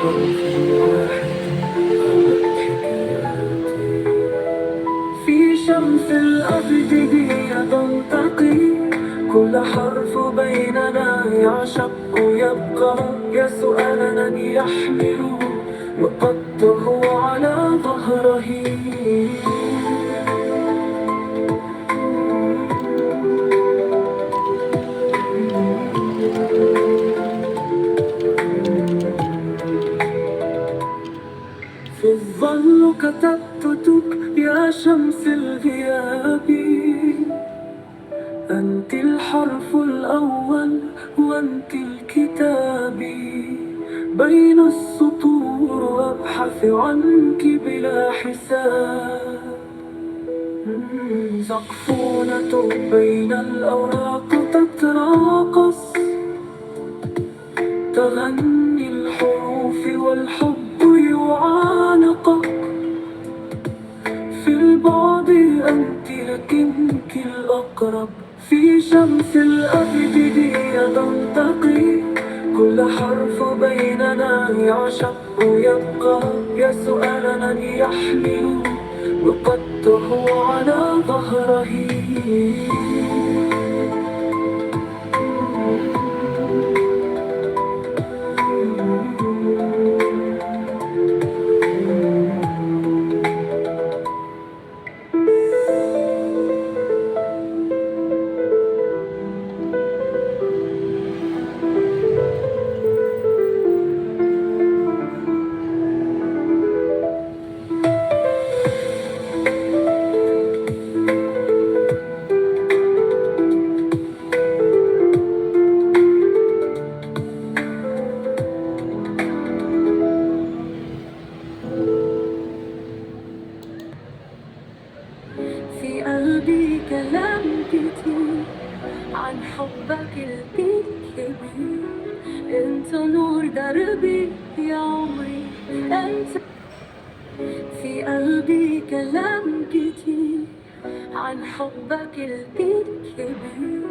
حرف واحد أبت حكاياتي. في شمس الأبجدية تنتقي، كل حرف بيننا يعشق ويبقى، يا سؤالا يحمل وقته على ظهره. في الظل كتبتك يا شمس الغياب، أنت الحرف الأول وأنت الكتاب، بين السطور أبحث عنك بلا حساب. سقفونة بين الأوراق تتراقص، تغني الحروف والحب يعانق. في البعد أنت لكنك الأقرب، في شمس الأبجدية تنتقي، كل حرف بيننا يعشق ويبقى، يا سؤالا يحمل وقته على ظهره. في قلبي كلام كتير عن حبك الكبير، انت نور دربي يا عمري انت. في قلبي كلام كتير عن حبك الكبير،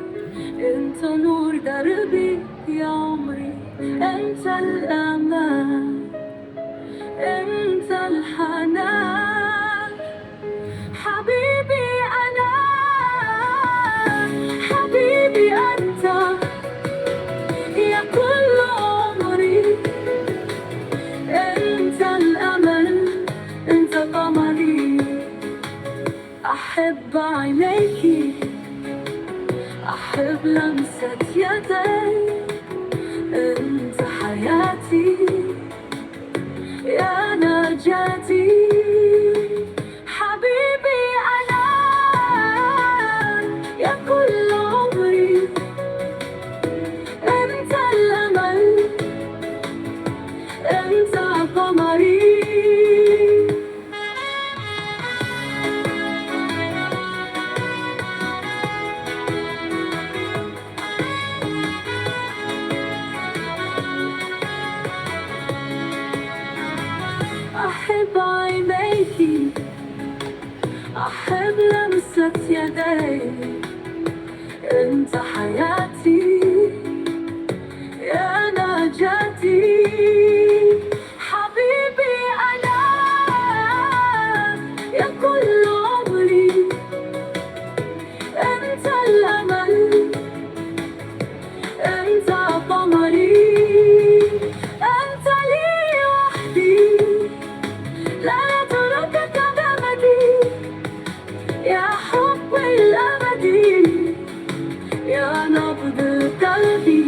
انت نور دربي يا عمري، انت الامان، انت الحنان، حبيبي أنا، حبيبي أنت، يا كل عمري، أنت الأمل، أنت قمري. أحب عينيكي، أحب لمسة يديك، أنت حياتي يا نجاتي، حبيبي أنا، يا كل عمري، أنت الأمل، أنت قمري. أحب عينيكي، أحب لمسة يديك، أنت حياتي يا نجاتي، حبيبي أنا، يا كل عمري، أنت الأمل، أنت قمري، أنت لي وحدي، لا أتركك أبدي، يا حب الأبدي، يا نبض قلبي.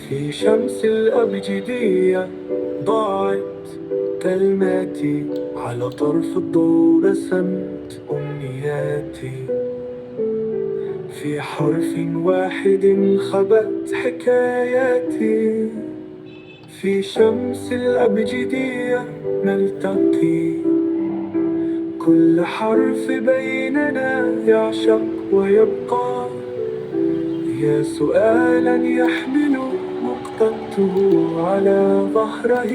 في شمس الأبجدية ضاعت كلماتي، على طرف الضوء رسمت أمنياتي، في حرف واحد خبت حكاياتي. في شمس الأبجدية نلتقي، كل حرف بيننا يعشق ويبقى، يا سؤالا يحمل نقطته على ظهره.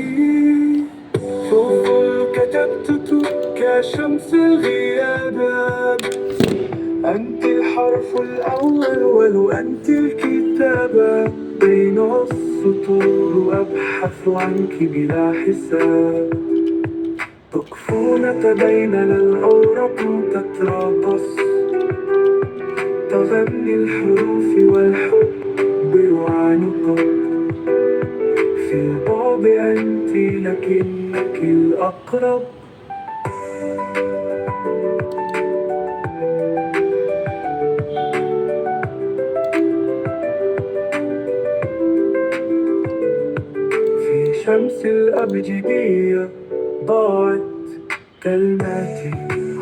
شوف كتبت كشمس الغيابات، أنت الحرف الأول أنت الكتابة، بين السطور أبحث عنك بلا حساب. طفولة بيننا الأوراق تتراقص، تغني الحروف والحب وعنقك. في البعد أنت لكنك الأقرب. في شمس الأبجدية ضاعت كلماتي،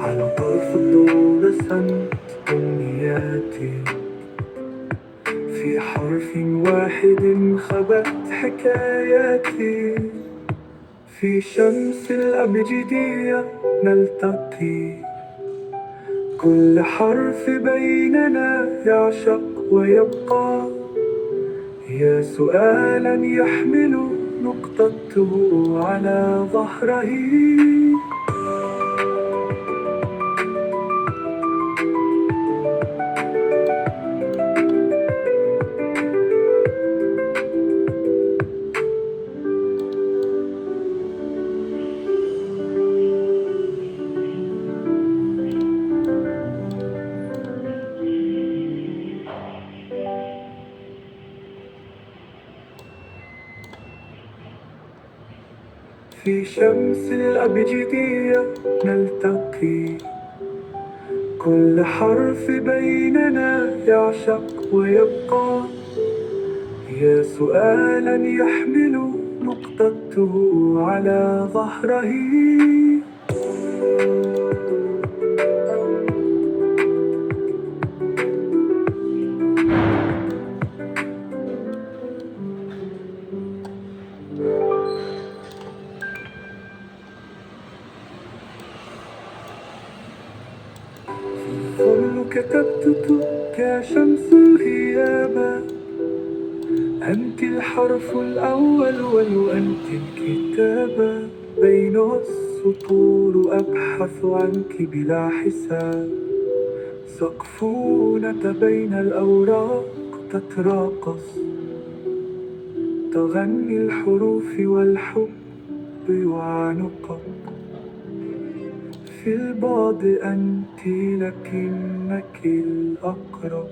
على طرف الضوء رسمت أمنياتي. في حرف واحد خبت حكاياتي، في شمس الأبجدية نلتقي. كل حرف بيننا يعشق ويبقى، يا سؤالا يحمل نقطته على ظهره. في شمس الأبجدية نلتقي. كل حرف بيننا يعشق ويبقى، يا سؤالا يحمل نقطته على ظهره. كل كتبت كشمس الغيابة، أنت الحرف الأول وأنت الكتابة، بين السطور أبحث عنك بلا حساب. سقفونة بين الأوراق تتراقص، تغني الحروف والحب وعنقك. في البعد أنت لكنك الأقرب.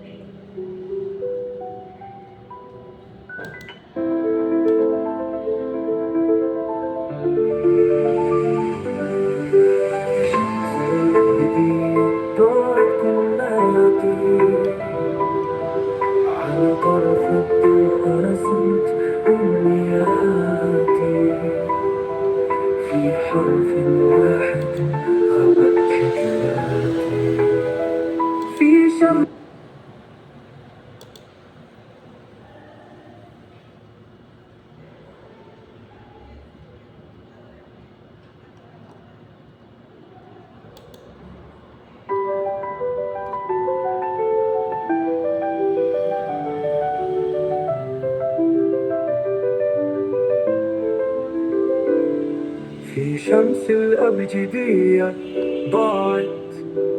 ضاعت كلماتي، على طرف الضوء رسمت أمنياتي. في حرف واحد غابت حكاياتي، في شمس. في شمس الأبجدية ضاعت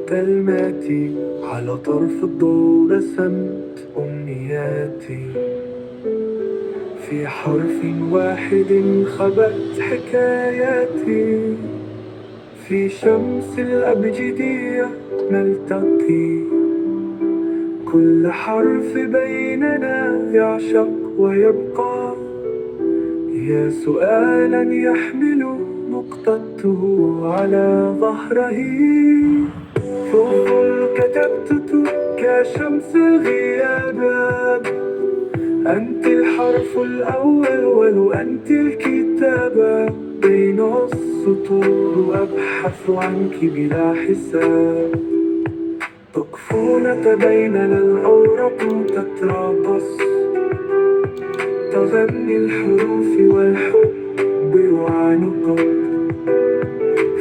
كلماتي، على طرف الضوء رسمت أمنياتي. في حرف واحد خبت حكاياتي، في شمس الأبجدية نلتقي. كل حرف بيننا يعشق ويبقى، يا سؤالا يحمل نقطته على ظهره. شوف كتبت كشمس الغيابات، أنت الحرف الأول أنت الكتابة، بين السطور أبحث عنك بلا حساب. طفولة بيننا الأوراق تتراقص، تغني الحروف والحب وعنقك.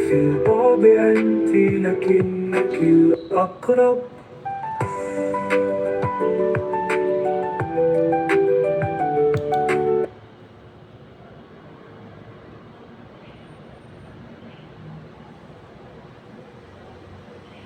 في البعد أنت لكنك الأقرب.